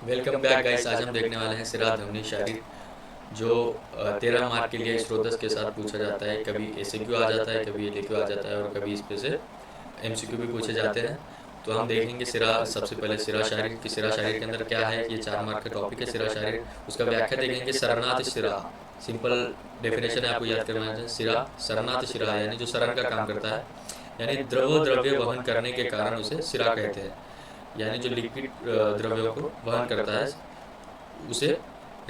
Welcome back guys. आज हम देखने वाले हैं सिरा ध्वनि शारीर, जो 13 मार्क के लिए स्रोतस के साथ पूछा जाता है। कभी एसक्यू आ जाता है, कभी एलक्यू आ जाता है और कभी इस पे से एमसीक्यू भी पूछे जाते हैं। तो हम देखेंगे सिरा, सबसे पहले सिरा शारीर की। सिरा शारीर के अंदर क्या है, ये 4 मार्क का टॉपिक है सिरा शारीर। उसका व्याख्या देखेंगे। सरनाथ सिरा, सिंपल डेफिनेशन है, आपको याद करना है। सिरा सरनाथ सिरा यानी जो सरन का काम करता है, यानी द्रव्य वहन करने के कारण उसे सिरा कहते हैं। यानी जो लिक्विड द्रव्यों को वहन करता है उसे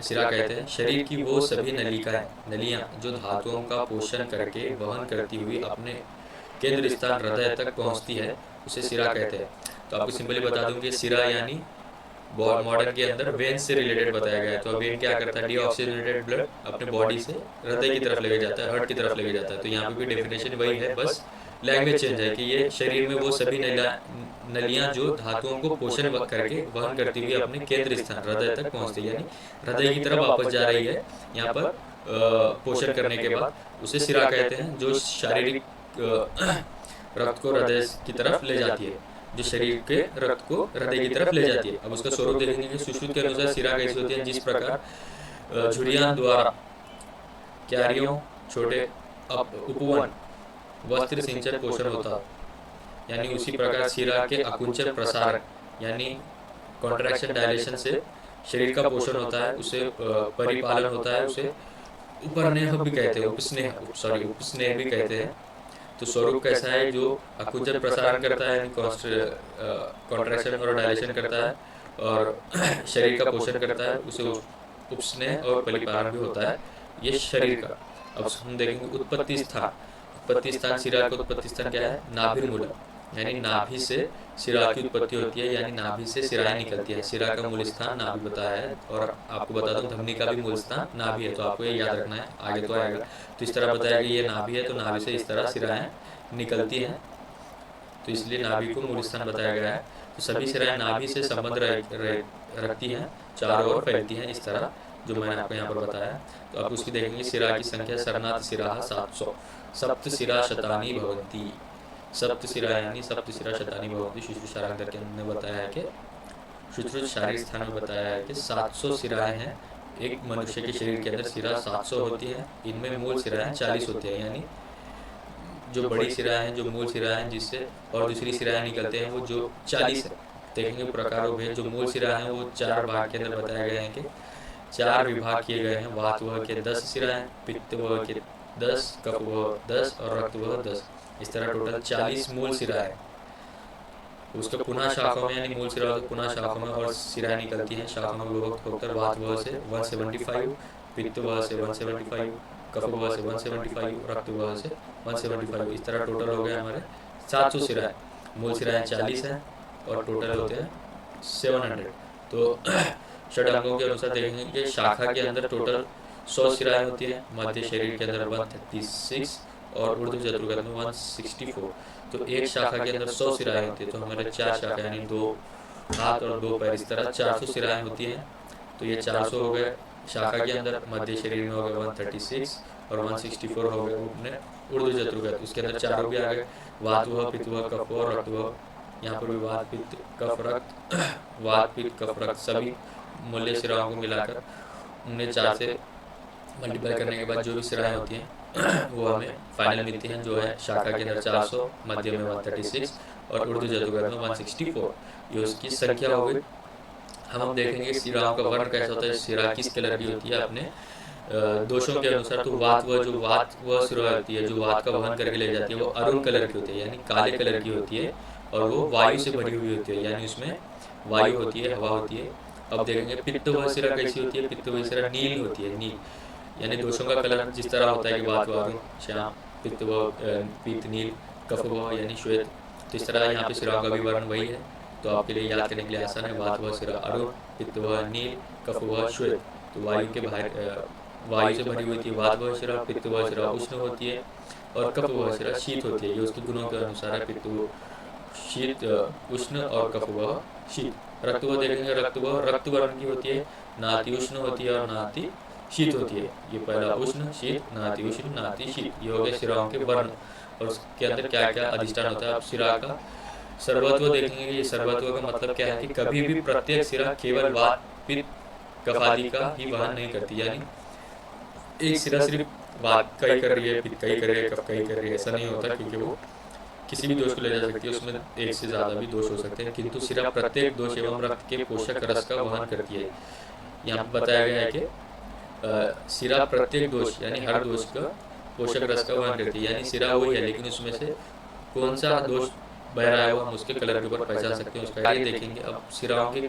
सिरा कहते हैं। शरीर की वो सभी नलियाँ जो धातुओं का पोषण करके वहन करती हुई अपने केंद्र स्थान हृदय तक पहुंचती है, उसे सिरा कहते हैं। तो आपको सिंपली बता दूं कि सिरा यानी मॉडर्न के अंदर वेन से रिलेटेड बताया गया है। तो वेन क्या करता है, डीऑक्सीजनेटेड ब्लड अपने बॉडी से हृदय की तरफ लेके जाता है, हार्ट की तरफ लेके जाता है। तो यहाँ पे भी डेफिनेशन वही है, बस लैंग्वेज चेंज है कि ये शरीर में वो सभी नलियाँ जो धातुओं को पोषण करके वहन करती हुई अपने केंद्र स्थान हृदय तक पहुँचती है, यानी हृदय की तरफ वापस जा रही है यहाँ पर पोषण करने के बाद, उसे सिरा कहते हैं। जो शारीरिक रक्त को हृदय की तरफ ले जाती है, जो शरीर के रक्त को हृदय की तरफ ले जाती है। अब उसका स्वरूप देखेंगे कि सुश्रुत के अनुसार सिरा कैसी होती है। जिस प्रकार झुर्रियान द्वारा क्यारियों, छोटे उपवन, वस्त्र सिंचन पोषण होता, यानी उसी प्रकार सिरा के अकुंचन प्रसार यानी कॉन्ट्रैक्शन डायलेशन से शरीर का पोषण होता है, उसे परिपालन होता है, उसे उपरनेह भी कहते हैं, उपस्नेह भी कहते हैं। तो स्वरूप कैसा है, जो अकुंचन प्रसारण करता है, यानी कॉन्ट्रैक्शन और डायलेशन करता है और शरीर का पोषण करता है, उसे उपस्नेह और परिपालन भी होता है ये शरीर का। अब हम देखेंगे उत्पत्ति स्थान। उत्पत्ति स्थान सिरा का उत्पत्ति स्थान क्या है, नाभिर्मूलम, यानी नाभि से सिरा की उत्पत्ति होती है, यानी नाभि से सिराएं निकलती है। सिरा का मूल स्थान नाभि बताया है, और आपको बता दूं धमनी का भी मूल स्थान नाभि है। तो आपको ये याद रखना है, आगे तो आएगा। तो इस तरह बताया कि ये नाभि है, तो नाभि से इस तरह सिराएं निकलती हैं, तो इसलिए नाभि को मूल स्थान बताया गया है। तो सभी सिराएं नाभि से संबंध रखती हैं, चारों ओर फैलती हैं, इस तरह जो मैंने आपको यहाँ पर बताया। तो आप उसकी देखेंगे सिरा की संख्या सरनाथ सिरा 700, सप्त सिरा शतानी भवंती। सप्त सिरा यानी सप्त सिरा शतानी भवंती। शुश्रुत सारांतर के अंदर बताया है कि शुश्रुत शारीरिक स्थान में बताया है कि 700 सिराएं हैं। एक मनुष्य के शरीर के अंदर सिरा 700 होती है। इनमें मूल सिराएं 40 होती है, यानी जो बड़ी सिराएं हैं, जो मूल सिराएं हैं, जिससे और दूसरी सिराएं निकलते हैं, वो जो 40 है। देखेंगे प्रकारों में जो मूल सिरा हैं वो 4 भाग के अंदर बताया गया है कि 4 विभाग किए गए हैं। वात वह के 10 सिराएं, पित्त वह के 10, कफ वह 10 और रक्त वह 10। इस तरह टोटल 40 मूल सिरा है। उसके पुनः शाखाओं में, यानी मूल सिरा से पुनः शाखाओं में और सिराएं निकलती हैं। शाखाओं में विभक्त होकर वात वह से 175, पित्त वह से 175, कफ वह से 175, रक्त वह से 175। इस तरह टोटल हो गए हमारे 700 सिराएं। मूल सिराएं 40 हैं और टोटल होते हैं 700। तो षड अंगों के अनुसार देखेंगे कि शाखा के अंदर टोटल 100 सिराएं होती है, मध्य शरीर के अंदर 136 और ऊर्ध्व चतुर्गत में 164। तो एक शाखा के अंदर 100 सिराएं होती है, तो हमारे 4 शाखा यानी 2 हाथ और 2 पैर, इस तरह 400 सिराएं होती हैं। तो ये 400 हो गए शाखा के अंदर, मध्य शरीर में हो गए 136 और 164 हो गए अपने ऊर्ध्व चतुर्गत। उसके अंदर चारों भी आ गए, वात वह, पित्त वह, कफ और रक्त वह। यहाँ पर भी वात पित्त कफ रक्त, वात पित्त कफ रक्त सभी मूल्य सिराओं को मिलाकर उन्हें 4 से मल्टीप्लाई करने के बाद जो भी सिराएं होती हैं वो हमें फाइनल मिलती हैं, जो है शाखा के अंदर 400, मध्य में 136 और ऊर्ध्व चतुर्गत में 164। ये उसकी संख्या हो गई। हम देखेंगे सिराओं का वर्ण कैसा होता है, सिरा किस कलर की होती है अपने दोषों के अनुसार। तो वात वह सिरा होती है, जो वात का वहन करके ले जाती है, वो अरुण कलर की होती है, यानी काले कलर की होती है, और वो वायु से भरी हुई होती है, यानी उसमें वायु होती है, हवा होती है। अब देखेंगे पित्त वह सिरा कैसी होती है। पित्त वह सिरा नील होती है, नील, यानी दोषों का कलर जिस तरह होता है कि वात अरुण श्याम, पित्त व पीत नील, कफ व यानी श्वेत। तो इस तरह यहाँ पे सिराओं का भी वर्ण वही है, तो आपके लिए याद करने के लिए आसान है। वात व सिरा अरुण, पित्त व नील, कफ व श्वेत। तो वायु के बाहर वायु से भरी हुई थी वात व सिरा, पित्त व सिरा उष्ण होती है और कफ व सिरा शीत होती है। ये उसके गुणों के अनुसार है, पित्त शीत उष्ण और कफ व शीत। रक्त व देखेंगे, रक्त वर्ण की होती है, नाति उष्ण होती है और नाति शीत होती है। ये पहला उष्ण शीत, नाति उष्ण नाति शीत, ये हो गए सिराओं के वर्ण। और उसके अंदर क्या क्या अधिष्ठान होता है। अब सिरा का सर्वत्व देखेंगे कि सर्वत्व का मतलब क्या है कि कभी भी प्रत्येक सिरा केवल वात पित्त कफ आदि का ही वहन नहीं करती, यानी एक सिरा सिर्फ वात का ही कर रही है, पित्त का ही कर रही है, कफ का ही कर रही है, ऐसा नहीं होता, क्योंकि वो किसी भी दोष को ले जा सकती है, उसमें एक से ज़्यादा भी दोष हो सकते हैं, किंतु सिरा प्रत्येक दोष एवं रक्त के पोषक रस का वहन करती है। यहाँ पर बताया गया है कि सिरा प्रत्येक दोष यानी हर दोष का पोषक रस का वहन करती है, यानी सिरा वही है, लेकिन उसमें से कौन सा दोष बह रहा है वो हम उसके कलर के ऊपर पहचान सकते हैं, उसका कार्य देखेंगे। अब सिराओं के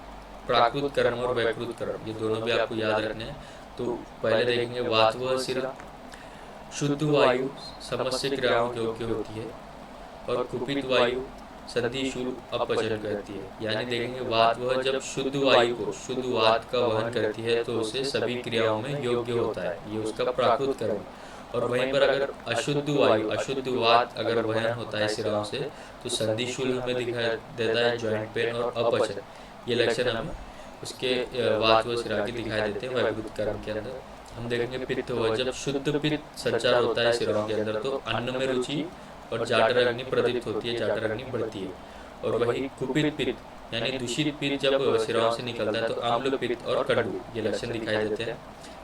प्राकृत कर्म और वैकृत कर्म ये दोनों भी आपको याद रखने हैं। तो पहले देखेंगे वातव सिरा शुद्ध वायु समस्त क्रियाओं के योग्य होती है, और कुपित वायु संधिशूल अपचन करती है। यानी देखेंगे वात वह जब शुद्ध वायु को शुद्ध वात का वहन करती है तो उसे सभी क्रियाओं में योग्य होता है, ये उसका प्राकृत कर्म। और वहीं पर अगर अशुद्ध वायु अशुद्ध वात अगर वहन होता है सिराओं से तो संधिशूल हमें दिखाई देता है जॉइंट पेन और अपचन, ये लक्षण हमें उसके वात व सिरा के दिखाई देते हैं वैकृत कर्म के अंदर। हम देखेंगे पित्त हुआ जब शुद्ध पित्त संचार होता है सिराओं के अंदर तो अन्न में रुचि और जाटर अग्नि प्रदीप्त होती है, जाटर अग्नि बढ़ती है। और वही कुपित पित्त यानी दूषित पित्त जब सिराओं से निकलता है तो आम्ल पित्त और कंडू ये लक्षण दिखाई देते हैं।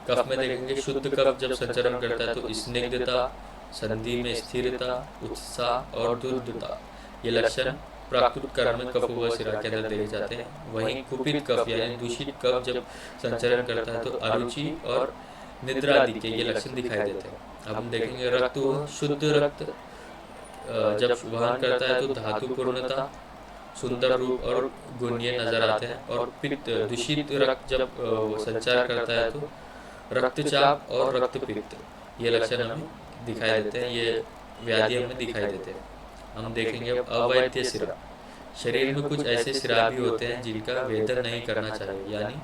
कफ में देखेंगे शुद्ध कफ जब संचरण करता है तो स्निग्धता, संधि में स्थिरता, उत्साह और दुर्दता ये लक्षण प्राकृत कर्म में कफ व सिरा के अंदर देखे जाते हैं। वहीं कुपित कफ यानी दूषित कफ जब संचरण करता है तो अरुचि और निद्रा आदि के ये लक्षण दिखाई देते हैं। अब हम देखेंगे रक्त व शुद्ध रक्त जब वहन करता है तो धातु पूर्णता, सुंदर रूप और गुण ये नजर आते हैं। और पित्त दूषित रक्त जब संचार करता है तो रक्तचाप और रक्तपित्त ये लक्षण हमें दिखाई देते हैं, ये व्याधि हमें दिखाई देते हैं। हम देखेंगे अब अवैध सिरा। शरीर में कुछ ऐसे सिरा भी होते हैं जिनका वेदन नहीं करना चाहिए, यानी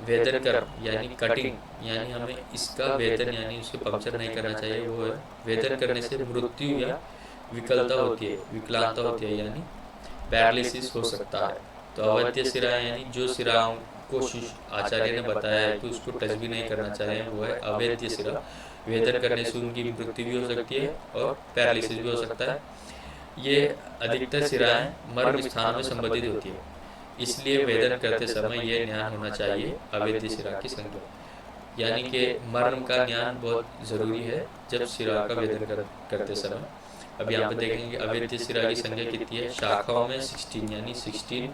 वेदन कर्म यानी कटिंग यानी हमें इसका वेदन यानी उसके पंक्चर नहीं करना चाहिए। वो है वेदन करने से मृत्यु या विकलता होती है, विकलांगता होती है, यानी पैरालिसिस हो सकता है। तो अवैध सिरा यानी जो सिराओं को आचार्य ने बताया है कि उसको टच भी नहीं करना चाहिए, वो है अवैध सिरा। वेदन करने से उनकी मृत्यु भी हो सकती है और पैरालिसिस भी हो सकता है। ये अधिकतर सिराएं मर्म स्थान में संबंधित होती है, इसलिए वेदन करते समय ये ज्ञान होना चाहिए अवैध सिरा की संज्ञा, यानी कि मर्म का ज्ञान बहुत ज़रूरी है जब सिरा का वेदन करते समय। अब यहाँ पे देखेंगे अवैध सिरा की संख्या कितनी है। शाखाओं में 16 यानी 16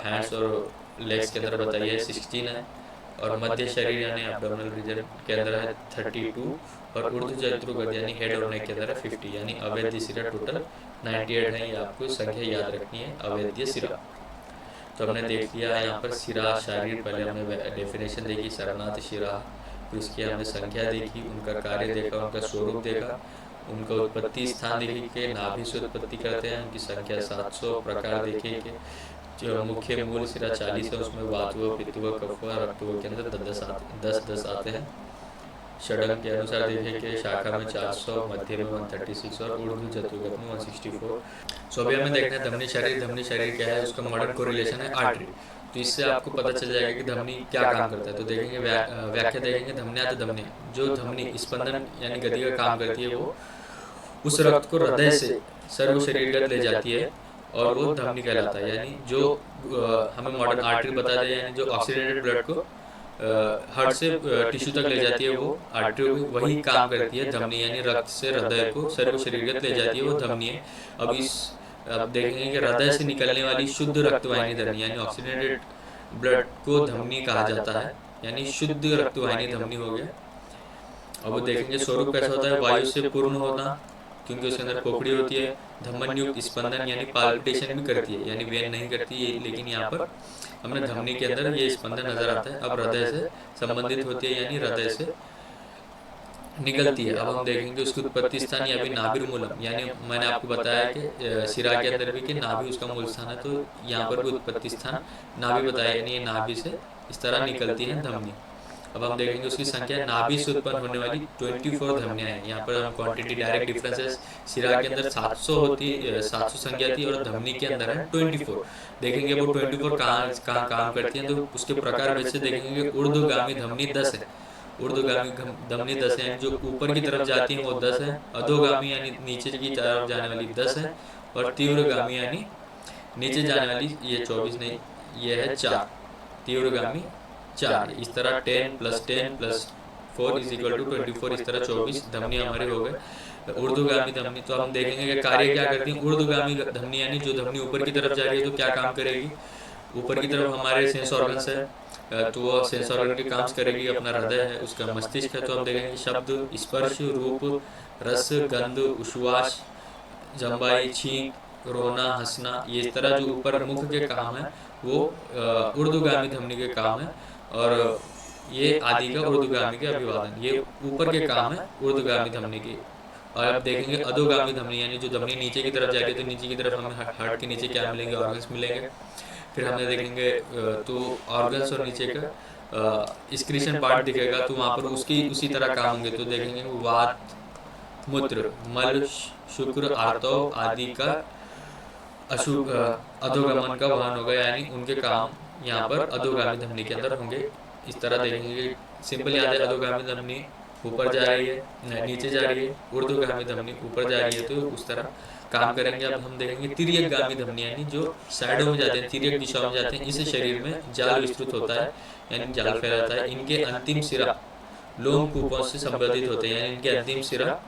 हैंड्स और लेग्स के अंदर बताइए है 16 है, और मध्य शरीर यानी एब्डोमिनल रीजन के अंदर है 32, और ऊर्ध्व जंतुगत यानी हेड और नेक के अंदर है 50, यानी अवैध सिरा टोटल 98 है। ये आपको संख्या याद रखनी है अवैध सिरा। तो हमने देख लिया यहाँ पर सिरा शारीर, पहले हमने डेफिनेशन देखी सरनाथ शिरा, फिर उसकी हमने संख्या देखी, उनका कार्य देखा, उनका स्वरूप देखा, उनका उत्पत्ति स्थान देखे कि नाभि से उत्पत्ति करते हैं, उनकी संख्या 700 प्रकार देखे कि जो मुख्य मूल सिरा 40 है, उसमें वातव पित्तव कफव रक्तव के अंदर 10 आते हैं। षडंग के अनुसार देखें कि शाखा में 400, मध्य में 136 और ऊर्ध्व जंतुगत में 164। सो अभी हमें देखना है धमनी शरीर क्या है, उसका मॉडर्न कोरिलेशन है आर्टरी। तो इससे आपको पता चल जाएगा कि धमनी क्या काम करता है। तो देखेंगे व्याख्या देखेंगे धमनिया तो धमनी जो धमनी स्पंदन यानी गति का काम करती है वो उस रक्त को हृदय से सर्व शरीरगत ले जाती है और वो धमनी कहलाता है। यानी जो हमें मॉडर्न आर्टरी बता दे, यानी जो ऑक्सीडेटेड ब्लड को हार्ट से टिश्यू तक ले जाती है वो आर्टरी, वही काम करती है धमनी, यानी रक्त से हृदय को सर्व शरीरगत ले जाती है वो धमनी है। अब देखेंगे कि हृदय से निकलने वाली शुद्ध रक्तवाहिनी धमनी यानी ऑक्सीडेटेड ब्लड को धमनी कहा जाता है, यानी शुद्ध रक्तवाहिनी धमनी हो गया। अब वो देखेंगे स्वरूप कैसा होता है, वायु से पूर्ण होना, क्योंकि उसके अंदर खोपड़ी होती है, धमनयुक्त स्पंदन यानी पाल्पिटेशन भी करती है, यानी वेन नहीं करती है, लेकिन यहाँ पर हमने धमनी के अंदर ये स्पंदन नजर आता है। अब हृदय से संबंधित होती है, यानी हृदय से निकलती है। अब हम देखेंगे उसकी उत्पत्ति स्थान या भी नाभिर मूलम, यानी मैंने आपको बताया कि सिरा के अंदर भी कि नाभि उसका मूल स्थान है, तो यहाँ पर भी उत्पत्ति स्थान नाभि बताया, यानी ये नाभि से इस तरह निकलती है धमनी। अब हम देखेंगे उसकी संख्या, नाभि से उत्पन्न होने वाली 24 धमनियाँ हैं। यहाँ पर हम क्वांटिटी डायरेक्ट डिफरेंसेस, सिरा के अंदर 700 संख्या थी और धमनी के अंदर है 24। देखेंगे वो 24 कहाँ काम करती हैं, तो उसके प्रकार वैसे देखेंगे ऊर्ध्वगामी धमनी 10 है ऊर्ध्वगामी धमनी 10 है, यानी जो ऊपर की तरफ जाती है वो 10 है। अधोगामी यानी नीचे की तरफ जाने वाली 10 है। और तीव्रगामी यानी नीचे जाने वाली ये 24 नहीं, ये है 4, तीव्रगामी 4। इस तरह 10 + 10 + 4 = 24, इस तरह 24 धमनी हमारे हो गए। ऊर्ध्वगामी धमनी तो हम देखेंगे कि कार्य क्या करती है। ऊर्ध्वगामी धमनी यानी जो धमनी ऊपर की तरफ जा रही है तो क्या काम करेगी, ऊपर की तरफ हमारे सेंस ऑर्गन्स है, तो वो सेंस ऑर्गन के काम करेगी। अपना हृदय है, उसका मस्तिष्क है, तो हम देखेंगे शब्द, स्पर्श, रूप, रस, गंध, उश्वास, जम्बाई, छींक, रोना, हंसना, ये इस तरह जो ऊपर मुख के काम है वो ऊर्ध्वगामी धमनी के काम है। और ये आदि का ऊर्ध्वगामी के अभिवादन, ये ऊपर के काम है ऊर्ध्वगामी धमनी की। और अब देखेंगे अधोगामी धमनी यानी जो धमनी नीचे की तरफ जाएगी, तो नीचे की तरफ हमें हार्ट के नीचे क्या मिलेंगे, ऑर्गन्स मिलेंगे। फिर हमने देखेंगे तो ऑर्गन्स और नीचे का एक्सक्रीशन पार्ट दिखेगा, तो वहाँ पर उसकी उसी तरह काम होंगे। तो देखेंगे वात, मूत्र, मल, शुक्र, आर्तव आदि का अशुभ अधोगमन का वाहन होगा, यानी उनके काम यहाँ पर अधोगामी धमनी के अंदर होंगे। इस तरह देखेंगे, सिंपल याद है, अधोगामी धमनी ऊपर जा रही है, नीचे जा रही है, ऊर्ध्वगामी धमनी ऊपर जा रही है, तो उस तरह काम करेंगे। अब हम देखेंगे तिर्यकगामी धमनी यानी जो साइडों में जाते हैं, तिर्यक दिशाओं में जाते हैं। इस शरीर में जाल विस्तृत होता है, यानी जाल फैलाता है। इनके अंतिम सिरा लोम कूपों से संबंधित होते हैं, यानी इनके अंतिम सिरा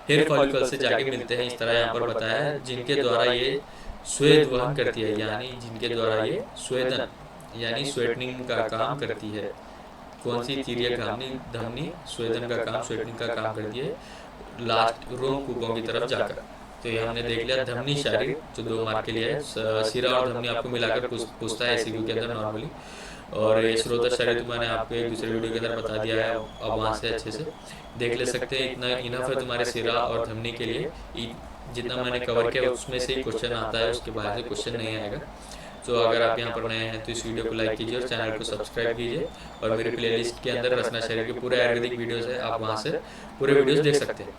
हेयर फॉलिकल से जाके मिलते हैं। इस तरह यहाँ पर बताया है, जिनके द्वारा ये स्वेद वहन करती है, यानी जिनके द्वारा ये स्वेदन यानी स्वेटनिंग का काम करती है। कौन सी, तिर्यकगामी धमनी स्वेदन का काम, स्वेटनिंग का काम करती है लास्ट रोम कूपों की तरफ जाकर। तो ये हमने देख लिया धमनी शारीर, जो 2 मार्क के लिए है। सिरा और धमनी आपको मिलाकर पूछता है एमसीक्यू के अंदर नॉर्मली। और ये स्रोत शारीर तो मैंने आपको एक दूसरे वीडियो के अंदर बता दिया है, अब वहाँ से अच्छे से देख ले सकते हैं। इतना इनफ है तुम्हारे सिरा और धमनी के लिए। जितना मैंने कवर किया उसमें से ही क्वेश्चन आता है, उसके बाहर से क्वेश्चन नहीं आएगा। तो अगर आप यहाँ पर नए हैं तो इस वीडियो को लाइक कीजिए और चैनल को सब्सक्राइब कीजिए। और मेरे प्लेलिस्ट के अंदर रचना शरीर के पूरे आयुर्वेदिक वीडियोस है, आप वहाँ से पूरे वीडियोस देख सकते हैं।